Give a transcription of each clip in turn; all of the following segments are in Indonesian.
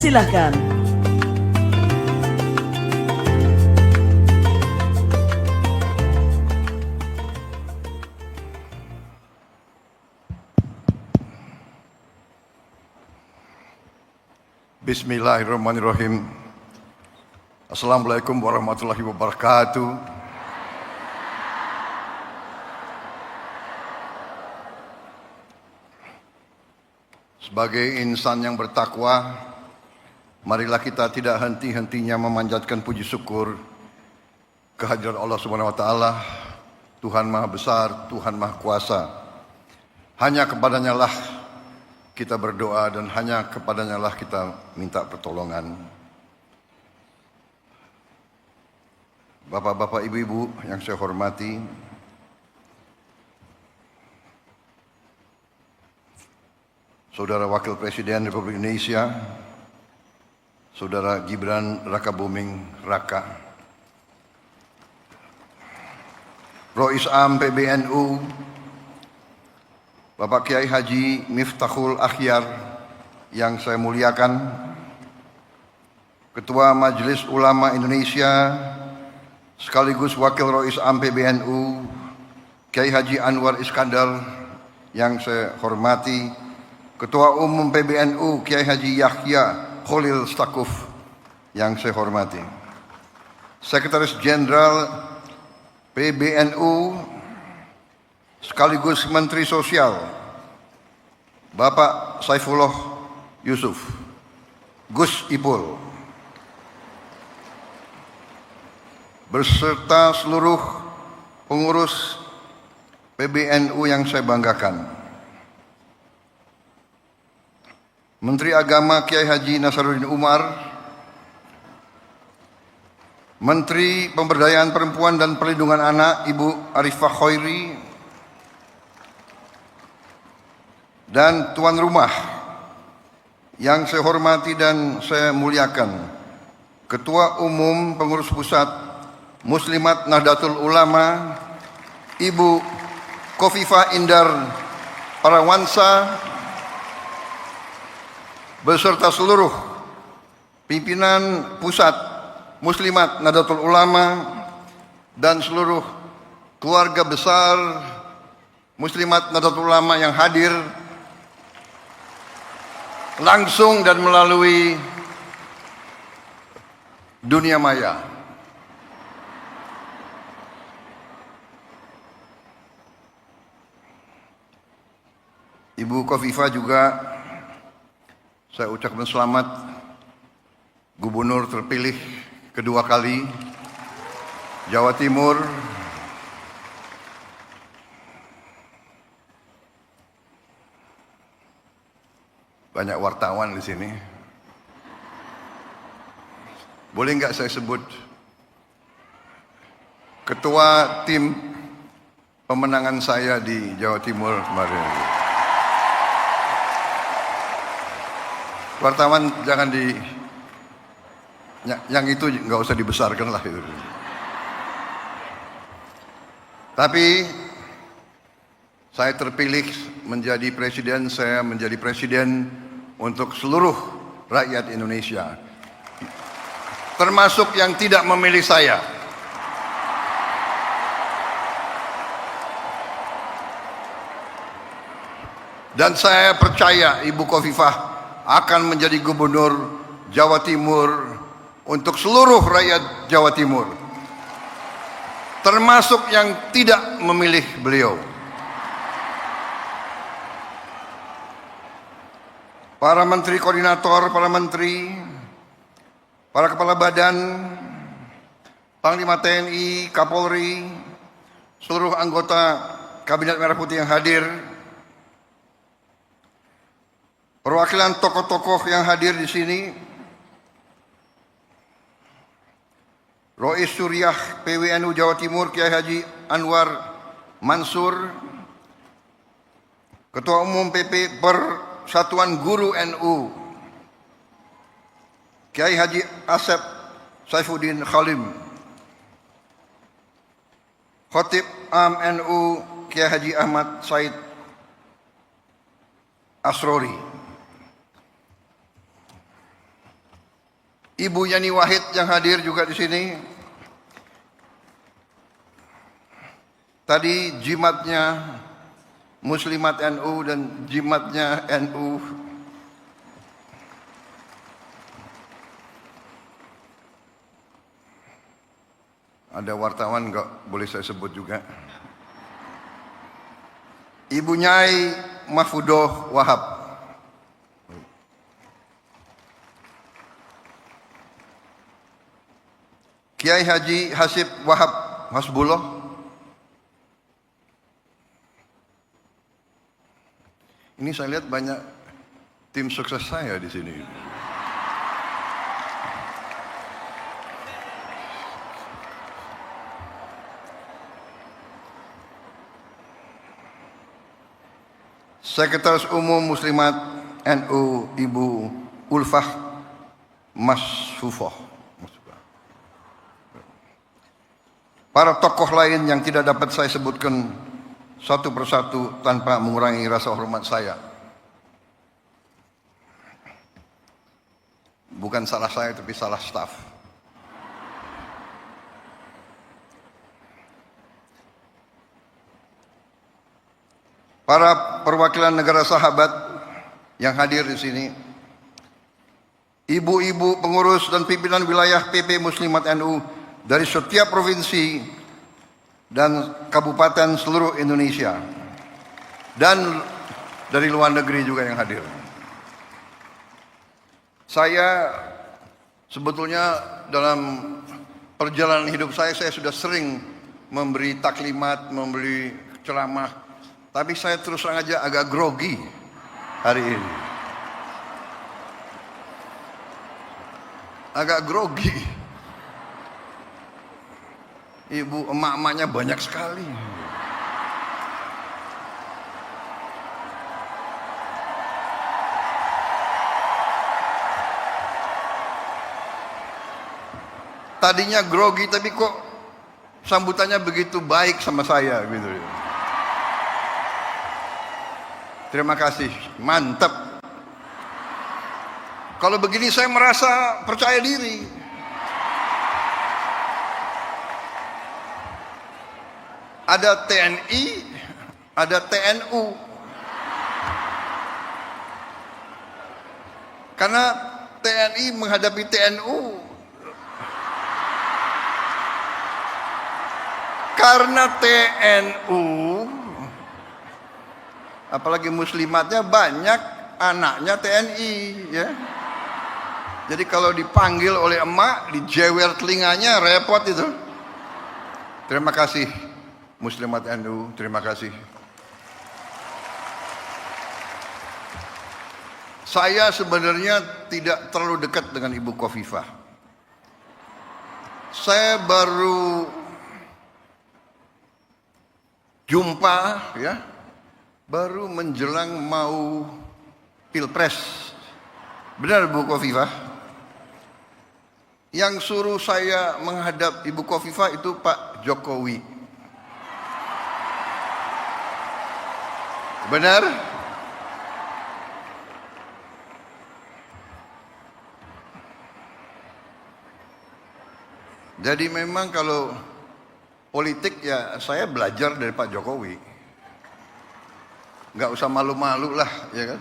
Silakan. Bismillahirrahmanirrahim. Assalamualaikum warahmatullahi wabarakatuh. Sebagai insan yang bertakwa, marilah kita tidak henti-hentinya memanjatkan puji syukur kehadiran Allah Subhanahu wa taala, Tuhan Maha Besar, Tuhan Maha Kuasa. Hanya kepadanya lah kita berdoa dan hanya kepadanya lah kita minta pertolongan. Bapak-bapak, ibu-ibu yang saya hormati, Saudara Wakil Presiden Republik Indonesia, Saudara Gibran Rakabuming Raka, Rois Am PBNU, Bapak Kiai Haji Miftahul Akhyar yang saya muliakan, Ketua Majelis Ulama Indonesia sekaligus Wakil Rois Am PBNU, Kiai Haji Anwar Iskandar yang saya hormati, Ketua Umum PBNU Kiai Haji Yahya Khalil Stakuf yang saya hormati, Sekretaris Jenderal PBNU sekaligus Menteri Sosial Bapak Saifullah Yusuf, Gus Ipul, beserta seluruh pengurus PBNU yang saya banggakan, Menteri Agama Kiai Haji Nasaruddin Umar, Menteri Pemberdayaan Perempuan dan Perlindungan Anak Ibu Arifah Khairi, dan tuan rumah yang saya hormati dan saya muliakan, Ketua Umum Pengurus Pusat Muslimat Nahdlatul Ulama Ibu Khofifah Indar Parawansa, beserta seluruh pimpinan Pusat Muslimat Nahdlatul Ulama dan seluruh keluarga besar Muslimat Nahdlatul Ulama yang hadir langsung dan melalui dunia maya. Ibu Khofifah juga saya ucapkan selamat Gubernur terpilih kedua kali Jawa Timur. Banyak wartawan di sini. Boleh nggak saya sebut ketua tim pemenangan saya di Jawa Timur kemarin? Wartawan jangan yang itu nggak usah dibesarkan lah itu. Tapi saya terpilih menjadi presiden, saya menjadi presiden untuk seluruh rakyat Indonesia, termasuk yang tidak memilih saya. Dan saya percaya Ibu Khofifah akan menjadi gubernur Jawa Timur untuk seluruh rakyat Jawa Timur, termasuk yang tidak memilih beliau. Para menteri koordinator, para menteri, para kepala badan, Panglima TNI, Kapolri, seluruh anggota Kabinet Merah Putih yang hadir, perwakilan tokoh-tokoh yang hadir di sini, Rois Suriah PWNU Jawa Timur Kiai Haji Anwar Mansur, Ketua Umum PP Persatuan Guru NU Kiai Haji Asep Saifuddin Khalim, Khatib Am NU Kiai Haji Ahmad Said Asrori, Ibu Yani Wahid yang hadir juga di sini. Tadi jimatnya Muslimat NU dan jimatnya NU. Ada wartawan nggak boleh saya sebut juga. Ibu Nyai Mahfudoh Wahab. Kiai Haji Hasib Wahab Hasbullah. Ini saya lihat banyak tim sukses saya di sini. Sekretaris Umum Muslimat NU Ibu Ulfah Masfufoh. Para tokoh lain yang tidak dapat saya sebutkan satu persatu tanpa mengurangi rasa hormat saya. Bukan salah saya tapi salah staf. Para perwakilan negara sahabat yang hadir di sini, ibu-ibu pengurus dan pimpinan wilayah PP Muslimat NU dari setiap provinsi dan kabupaten seluruh Indonesia, dan dari luar negeri juga yang hadir. Saya sebetulnya dalam perjalanan hidup saya sudah sering memberi taklimat, memberi ceramah, tapi saya terus terang aja agak grogi hari ini. Agak grogi. Ibu emak-emaknya banyak sekali. Tadinya grogi tapi kok sambutannya begitu baik sama saya gitu. Terima kasih, mantap. Kalau begini saya merasa percaya diri. Ada TNI, ada TNU. Karena TNI menghadapi TNU. Karena TNU, apalagi muslimatnya banyak anaknya TNI, ya. Jadi kalau dipanggil oleh emak, dijewer telinganya, repot itu. Terima kasih Muslimat NU, terima kasih. Saya sebenarnya tidak terlalu dekat dengan Ibu Khofifah. Saya baru jumpa, ya, baru menjelang mau Pilpres. Benar Bu Khofifah? Yang suruh saya menghadap Ibu Khofifah itu Pak Jokowi. Benar? Jadi memang kalau politik ya saya belajar dari Pak Jokowi. Nggak usah malu-malu lah, ya kan?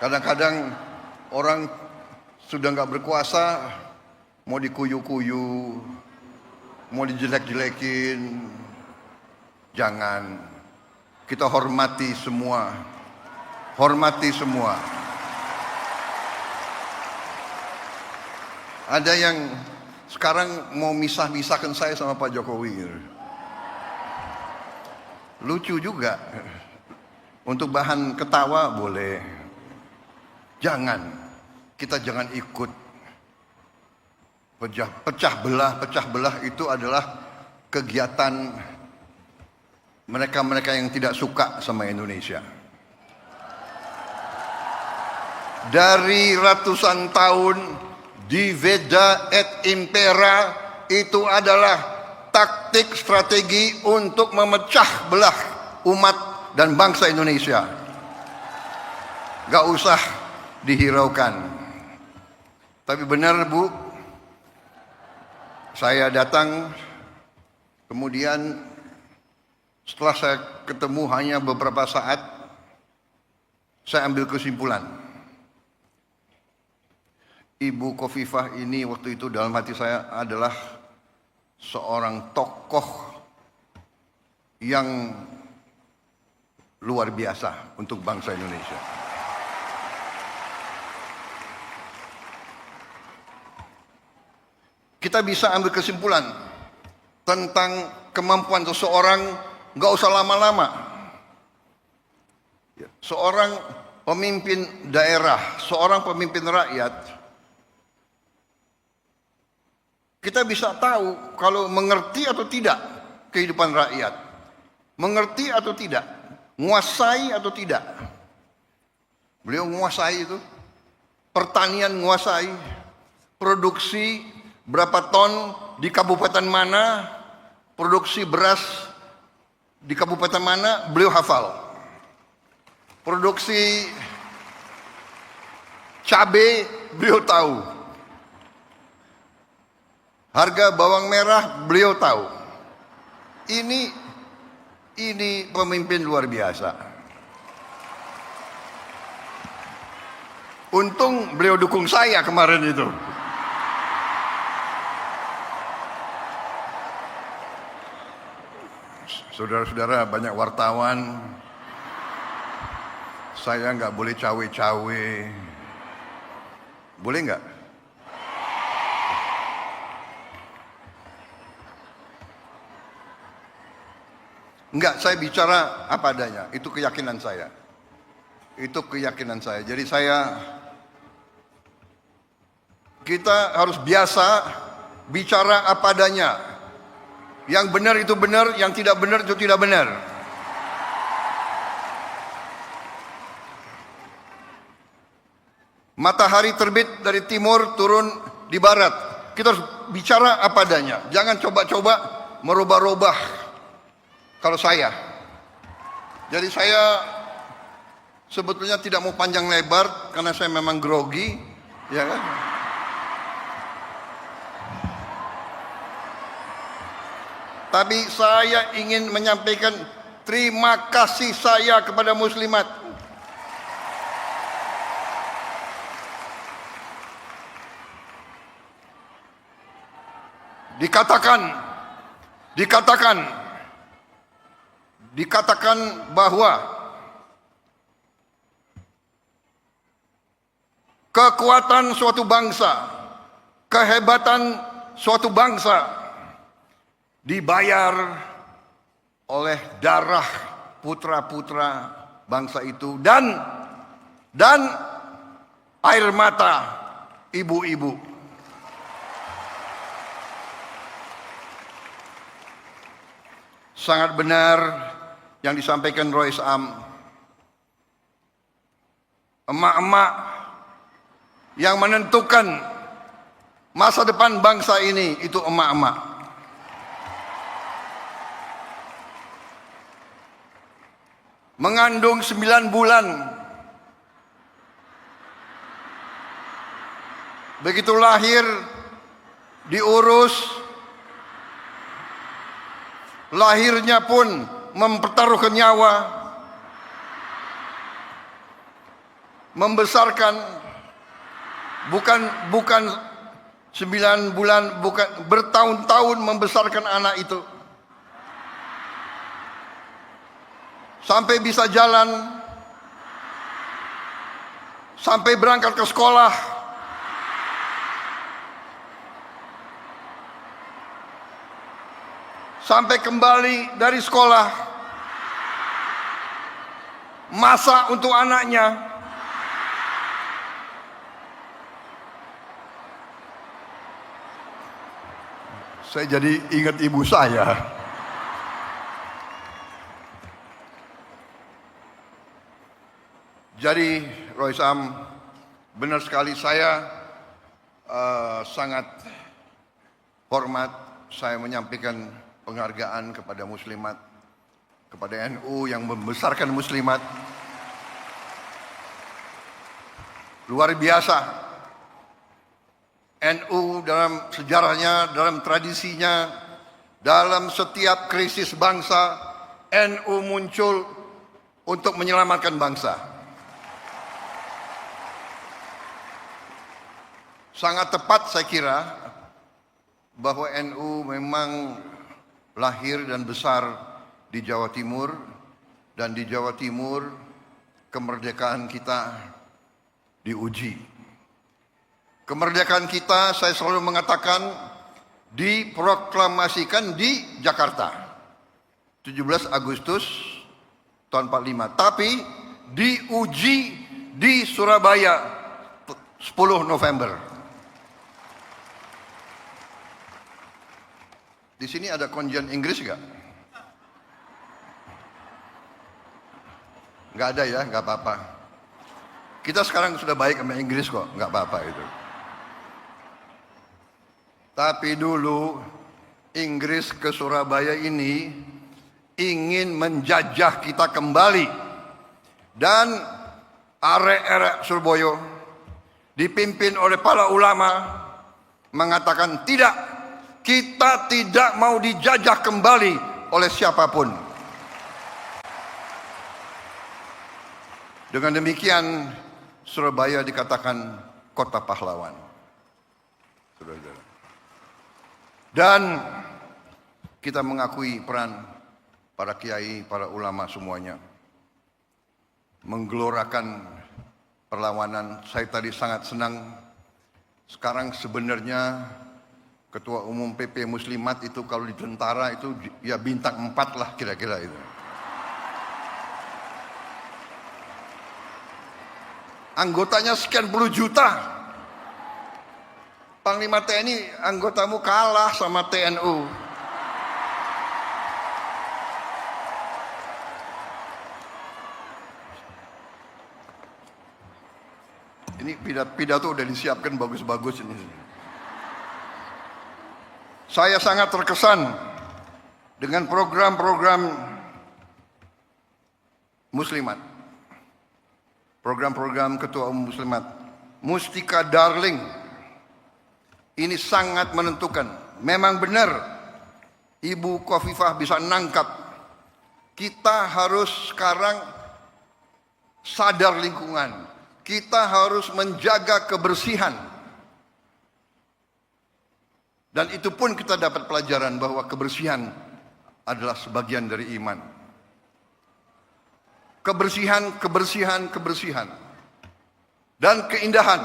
Kadang-kadang orang sudah nggak berkuasa, mau dikuyu-kuyu, mau dijelek-jelekin, jangan. Kita hormati semua. Hormati semua. Ada yang sekarang mau misah-misahkan saya sama Pak Jokowi. Lucu juga. Untuk bahan ketawa boleh. Jangan. Kita jangan ikut. Pecah belah itu adalah kegiatan mereka-mereka yang tidak suka sama Indonesia. Dari ratusan tahun diveda et impera itu adalah taktik strategi untuk memecah belah umat dan bangsa Indonesia. Gak usah dihiraukan. Tapi benar Bu, saya datang, kemudian setelah saya ketemu hanya beberapa saat, saya ambil kesimpulan. Ibu Khofifah ini waktu itu dalam hati saya adalah seorang tokoh yang luar biasa untuk bangsa Indonesia. Kita bisa ambil kesimpulan tentang kemampuan seseorang, nggak usah lama-lama. Seorang pemimpin daerah, seorang pemimpin rakyat, kita bisa tahu kalau mengerti atau tidak kehidupan rakyat, mengerti atau tidak, menguasai atau tidak. Beliau menguasai itu, pertanian menguasai, produksi berapa ton di kabupaten mana, produksi beras di kabupaten mana, beliau hafal. Produksi cabai beliau tahu. Harga bawang merah beliau tahu. Ini pemimpin luar biasa. Untung beliau dukung saya kemarin itu. Saudara-saudara, banyak wartawan, saya nggak boleh cawe-cawe. Boleh nggak? Enggak, saya bicara apa adanya. Itu keyakinan saya. Itu keyakinan saya. Jadi kita harus biasa bicara apa adanya. Yang benar itu benar, yang tidak benar itu tidak benar. Matahari terbit dari timur, turun di barat. Kita harus bicara apa adanya. Jangan coba-coba merubah-rubah. Kalau saya. Jadi saya sebetulnya tidak mau panjang lebar karena saya memang grogi, ya kan? Tapi saya ingin menyampaikan terima kasih saya kepada muslimat. Dikatakan bahwa kekuatan suatu bangsa, kehebatan suatu bangsa dibayar oleh darah putra-putra bangsa itu dan air mata ibu-ibu. Sangat benar yang disampaikan Rois Am. Emak-emak yang menentukan masa depan bangsa ini itu emak-emak. Mengandung 9 bulan. Begitu lahir, diurus. Lahirnya pun mempertaruhkan nyawa. Membesarkan bukan 9 bulan, bukan bertahun-tahun membesarkan anak itu. Sampai bisa jalan, sampai berangkat ke sekolah, sampai kembali dari sekolah, masak untuk anaknya, saya jadi ingat ibu saya. Jadi Rois Am, benar sekali saya sangat hormat, saya menyampaikan penghargaan kepada muslimat, kepada NU yang membesarkan muslimat. Luar biasa. NU dalam sejarahnya, dalam tradisinya, dalam setiap krisis bangsa, NU muncul untuk menyelamatkan bangsa. Sangat tepat saya kira bahwa NU memang lahir dan besar di Jawa Timur, dan di Jawa Timur kemerdekaan kita diuji. Kemerdekaan kita, saya selalu mengatakan, diproklamasikan di Jakarta 17 Agustus tahun 45, tapi diuji di Surabaya 10 November. Di sini ada konjen Inggris nggak? Nggak ada ya, nggak apa-apa. Kita sekarang sudah baik sama Inggris kok, nggak apa-apa itu. Tapi dulu Inggris ke Surabaya ini ingin menjajah kita kembali, dan arek-arek Surabaya dipimpin oleh para ulama mengatakan tidak, kita tidak mau dijajah kembali oleh siapapun. Dengan demikian Surabaya dikatakan kota pahlawan. Saudara-saudara. Dan kita mengakui peran para kiai, para ulama semuanya menggelorakan perlawanan. Saya tadi sangat senang. Sekarang sebenarnya Ketua Umum PP Muslimat itu kalau di tentara itu ya bintang 4 lah kira-kira itu. Anggotanya sekian puluh juta. Panglima TNI anggotamu kalah sama TNU. Ini pidato udah disiapkan bagus-bagus ini. Saya sangat terkesan dengan program-program Muslimat. Program-program Ketua Umum Muslimat. Mustika Darling. Ini sangat menentukan. Memang benar Ibu Khofifah bisa nangkap. Kita harus sekarang sadar lingkungan. Kita harus menjaga kebersihan. Dan itu pun kita dapat pelajaran bahwa kebersihan adalah sebagian dari iman. Kebersihan, kebersihan, kebersihan. Dan keindahan.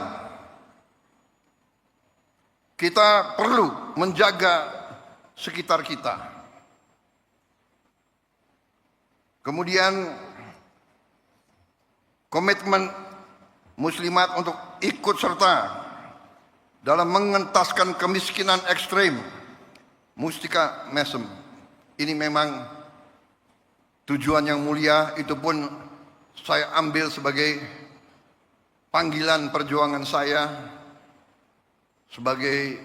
Kita perlu menjaga sekitar kita. Kemudian komitmen Muslimat untuk ikut serta dalam mengentaskan kemiskinan ekstrim. Mustika Mesem. Ini memang tujuan yang mulia, itu pun saya ambil sebagai panggilan perjuangan saya sebagai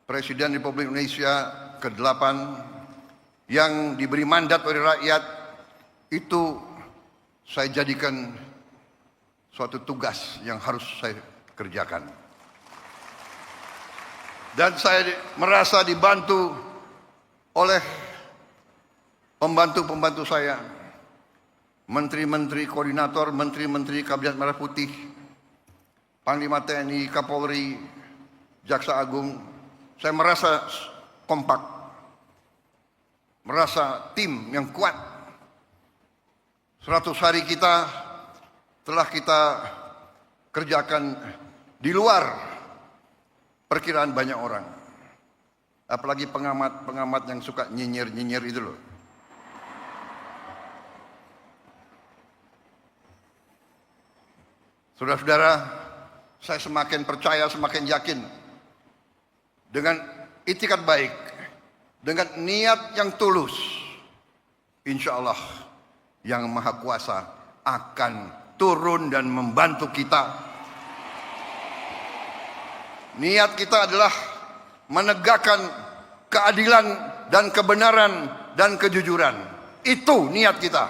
Presiden Republik Indonesia ke-8 yang diberi mandat oleh rakyat. Itu saya jadikan suatu tugas yang harus saya kerjakan. Dan saya merasa dibantu oleh pembantu-pembantu saya, menteri-menteri koordinator, menteri-menteri Kabinet Merah Putih, Panglima TNI, Kapolri, Jaksa Agung. Saya merasa kompak, merasa tim yang kuat. 100 hari kita telah kita kerjakan di luar perkiraan banyak orang. Apalagi pengamat-pengamat yang suka nyinyir-nyinyir itu loh. Saudara-saudara, saya semakin percaya, semakin yakin dengan itikat baik, dengan niat yang tulus, insya Allah Yang Maha Kuasa akan turun dan membantu kita. Niat kita adalah menegakkan keadilan dan kebenaran dan kejujuran. Itu niat kita.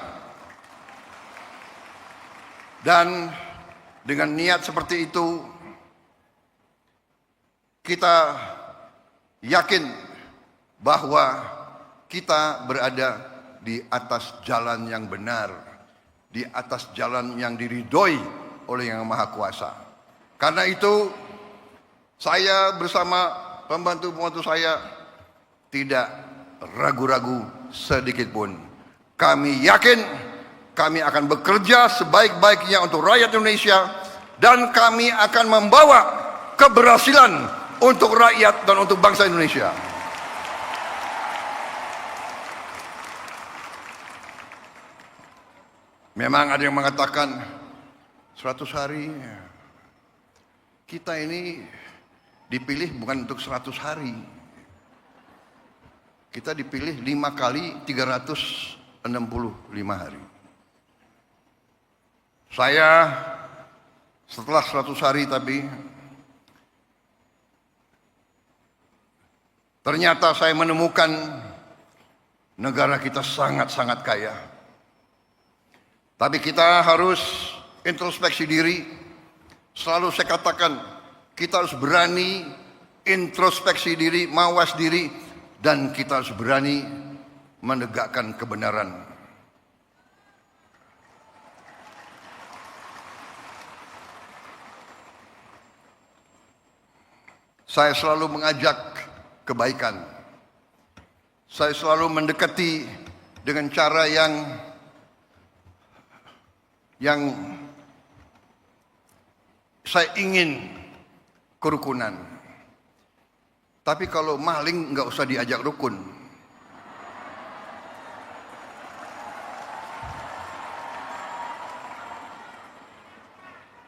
Dan dengan niat seperti itu, kita yakin bahwa kita berada di atas jalan yang benar, di atas jalan yang diridhoi oleh Yang Maha Kuasa. Karena itu saya bersama pembantu-pembantu saya tidak ragu-ragu sedikit pun. Kami yakin kami akan bekerja sebaik-baiknya untuk rakyat Indonesia dan kami akan membawa keberhasilan untuk rakyat dan untuk bangsa Indonesia. Memang ada yang mengatakan 100 hari. Kita ini dipilih bukan untuk 100 hari. Kita dipilih 5 kali 365 hari. Saya setelah 100 hari tapi ternyata saya menemukan negara kita sangat-sangat kaya. Tapi kita harus introspeksi diri. Selalu saya katakan, kita harus berani introspeksi diri, mawas diri, dan kita harus berani menegakkan kebenaran. Saya selalu mengajak kebaikan. Saya selalu mendekati dengan cara yang saya ingin kerukunan. Tapi kalau maling nggak usah diajak rukun.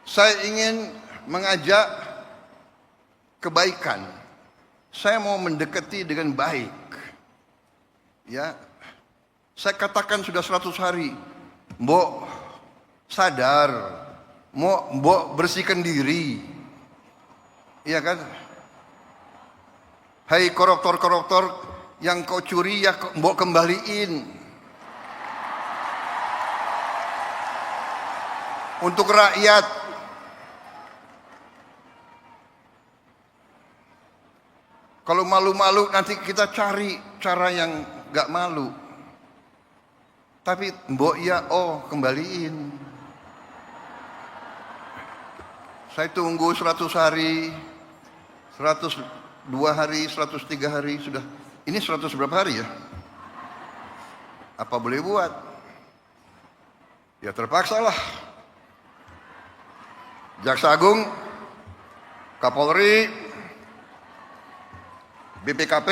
Saya ingin mengajak kebaikan. Saya mau mendekati dengan baik. Ya, saya katakan sudah 100 hari. Mbok sadar, mbok bersihkan diri. Iya kan? Hai koruptor-koruptor yang kau curi ya mbok kembaliin. Untuk rakyat. Kalau malu-malu nanti kita cari cara yang gak malu. Tapi mbok ya kembaliin. Saya tunggu 100 hari, 102 hari, 103 hari sudah. Ini 100 berapa hari ya? Apa boleh buat? Ya terpaksa lah. Jaksa Agung, Kapolri, BPKP,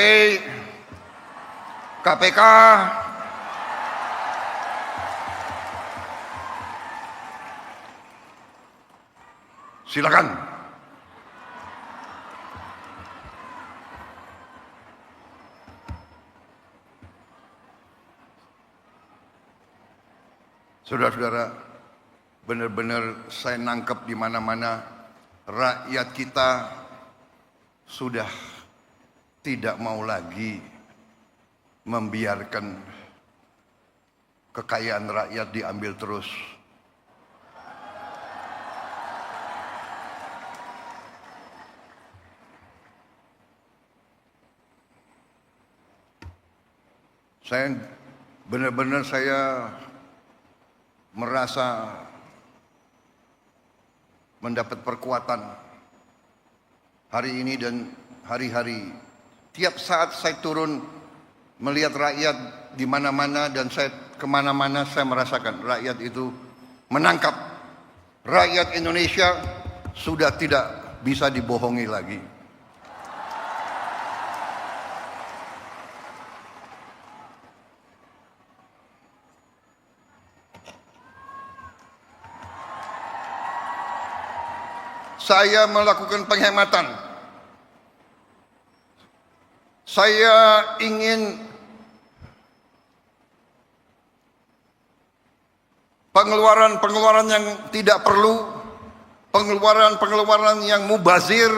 KPK, silakan. Saudara-saudara, benar-benar saya nangkep di mana-mana rakyat kita sudah tidak mau lagi membiarkan kekayaan rakyat diambil terus. Saya benar-benar merasa mendapat perkuatan hari ini dan hari-hari. Tiap saat saya turun melihat rakyat di mana-mana dan saya kemana-mana saya merasakan rakyat itu menangkap. Rakyat Indonesia sudah tidak bisa dibohongi lagi. Saya melakukan penghematan. Saya ingin pengeluaran-pengeluaran yang tidak perlu, pengeluaran-pengeluaran yang mubazir,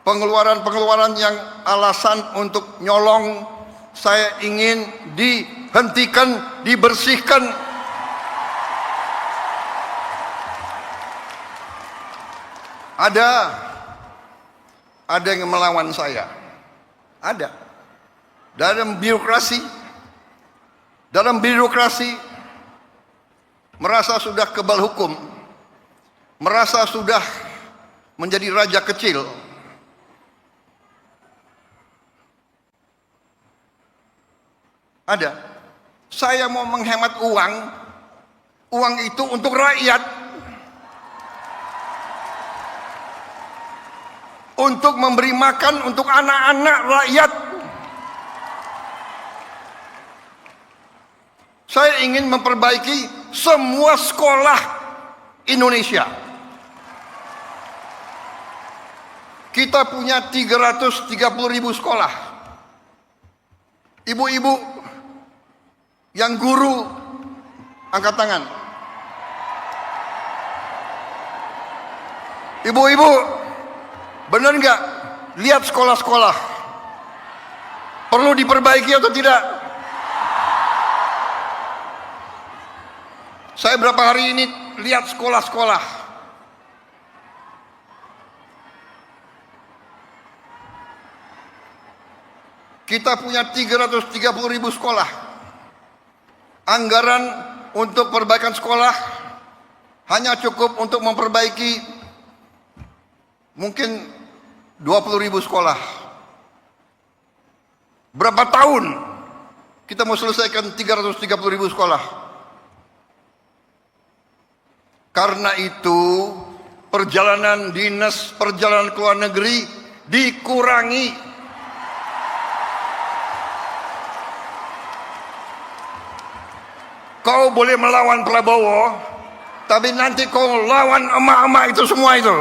pengeluaran-pengeluaran yang alasan untuk nyolong, saya ingin dihentikan, dibersihkan. ada yang melawan saya. Ada. Dalam birokrasi merasa sudah kebal hukum, merasa sudah menjadi raja kecil. Ada. Saya mau menghemat uang itu untuk rakyat, untuk memberi makan untuk anak-anak rakyat. Saya ingin memperbaiki semua sekolah Indonesia. Kita punya 330.000 sekolah. Ibu-ibu yang guru, angkat tangan. Ibu-ibu, benar nggak? Lihat sekolah-sekolah. Perlu diperbaiki atau tidak? Saya berapa hari ini lihat sekolah-sekolah. Kita punya 330.000 sekolah. Anggaran untuk perbaikan sekolah hanya cukup untuk memperbaiki mungkin 20.000 sekolah. Berapa tahun kita mau selesaikan 330.000 sekolah? Karena itu perjalanan dinas, perjalanan ke luar negeri dikurangi. Kau boleh melawan Prabowo, tapi nanti kau lawan emak-emak itu semua itu.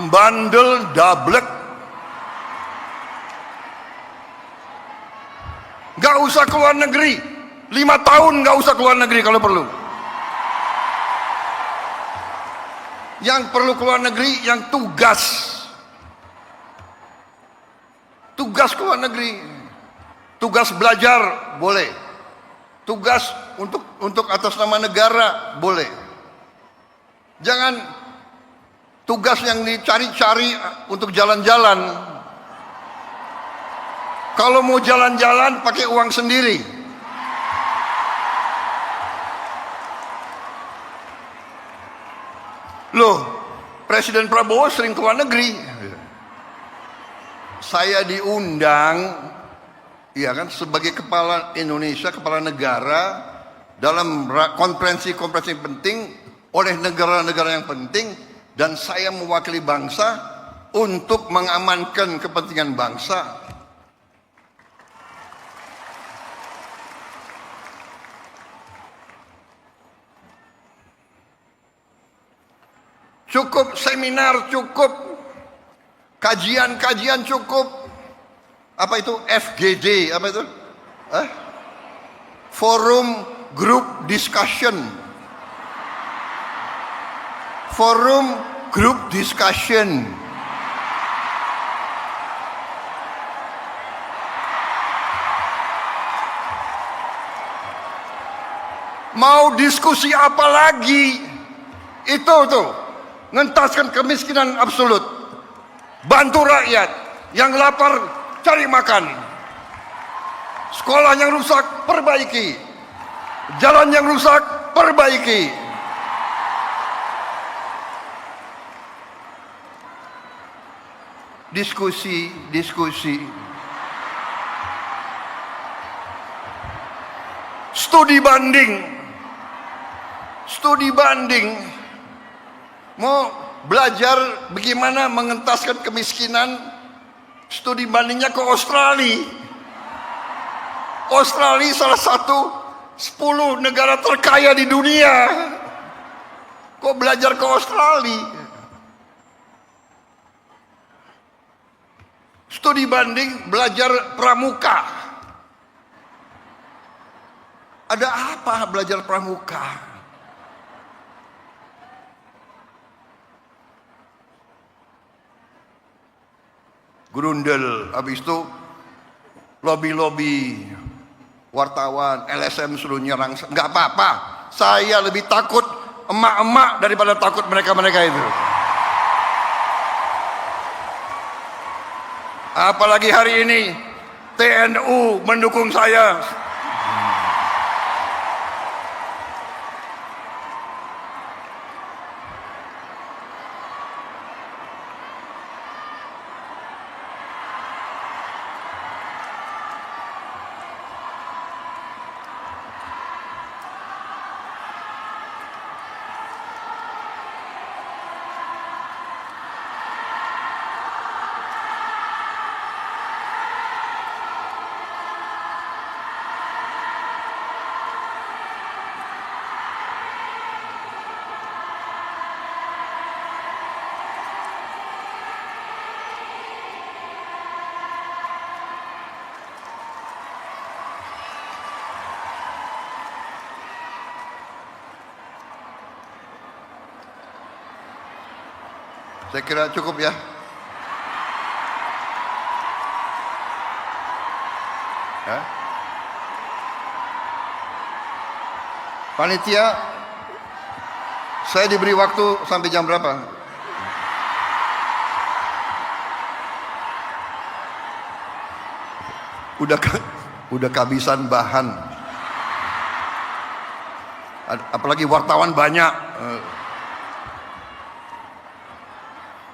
Bandel dablek. Gak usah keluar negeri, 5 tahun gak usah keluar negeri kalau perlu. Yang perlu keluar negeri yang tugas keluar negeri, tugas belajar boleh, tugas untuk atas nama negara boleh. Jangan tugas yang dicari-cari untuk jalan-jalan. Kalau mau jalan-jalan pakai uang sendiri. Loh, Presiden Prabowo sering keluar negeri. Saya diundang, ya kan, sebagai kepala Indonesia, kepala negara dalam konferensi-konferensi penting oleh negara-negara yang penting, dan saya mewakili bangsa untuk mengamankan kepentingan bangsa. Cukup seminar, cukup kajian-kajian, cukup apa itu FGD, apa itu? Forum Group Discussion. Forum Group Discussion. Mau diskusi apa lagi? Itu tuh, ngentaskan kemiskinan absolut, bantu rakyat yang lapar cari makan, sekolah yang rusak perbaiki, jalan yang rusak perbaiki. Diskusi. Studi banding. Mau belajar bagaimana mengentaskan kemiskinan, studi bandingnya ke Australia. Australia salah satu 10 negara terkaya di dunia. Kok belajar ke Australia? Studi banding, belajar pramuka. Ada apa belajar pramuka? Grundel, habis itu lobby wartawan, LSM suruh nyerang. Nggak apa-apa, saya lebih takut emak-emak daripada takut mereka-mereka itu. Apalagi hari ini TNU mendukung saya. Saya kira cukup ya. Panitia, saya diberi waktu sampai jam berapa? Udah kehabisan bahan. Apalagi wartawan banyak.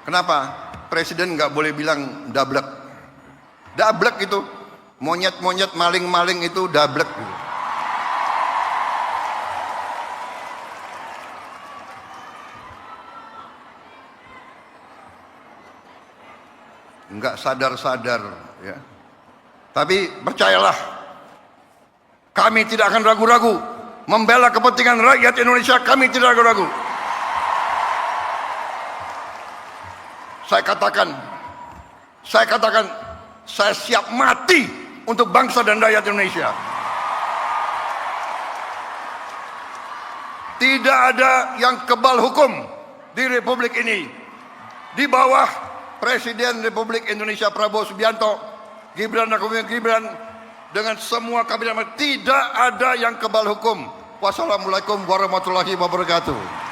Kenapa? Presiden nggak boleh bilang dablek. Dablek itu, monyet-monyet, maling-maling itu dablek. Nggak sadar-sadar, ya. Tapi percayalah, kami tidak akan ragu-ragu membela kepentingan rakyat Indonesia. Kami tidak ragu-ragu. Saya katakan, saya siap mati untuk bangsa dan rakyat Indonesia. Tidak ada yang kebal hukum di Republik ini. Di bawah Presiden Republik Indonesia Prabowo Subianto, Gibran Rakabuming Gibran, dengan semua kabinet, tidak ada yang kebal hukum. Wassalamualaikum warahmatullahi wabarakatuh.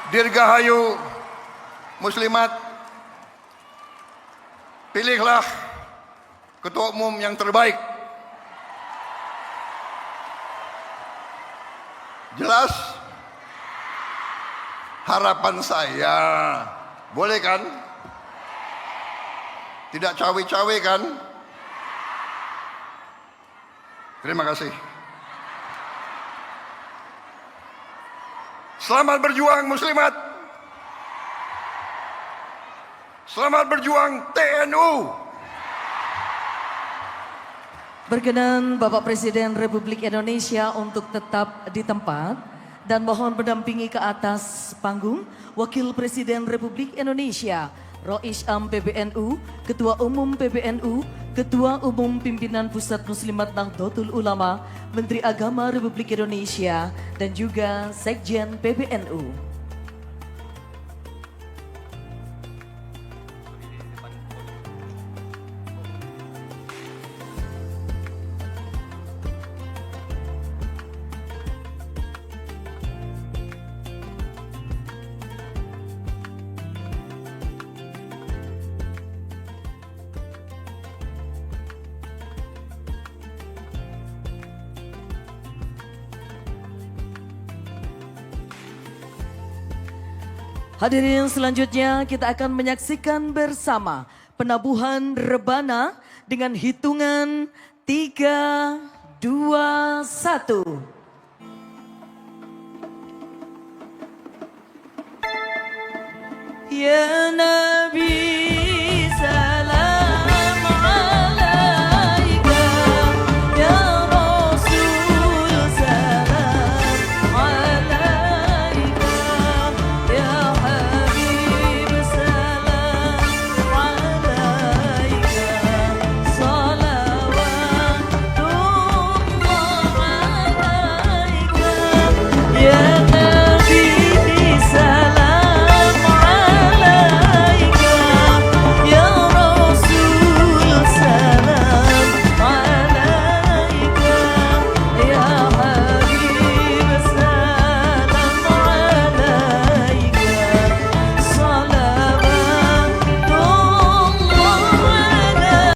Dirgahayu Muslimat, pilihlah ketua umum yang terbaik. Jelas? Harapan saya, boleh kan? Tidak cawe-cawe kan? Terima kasih. Selamat berjuang Muslimat. Selamat berjuang TNU. Berkenan Bapak Presiden Republik Indonesia untuk tetap di tempat dan mohon mendampingi ke atas panggung Wakil Presiden Republik Indonesia Rois Am PBNU, Ketua Umum PBNU, Ketua Umum Pimpinan Pusat Muslimat Nahdlatul Ulama, Menteri Agama Republik Indonesia, dan juga Sekjen PBNU. Hadirin, selanjutnya kita akan menyaksikan bersama penabuhan rebana dengan hitungan 3, 2, 1. Ya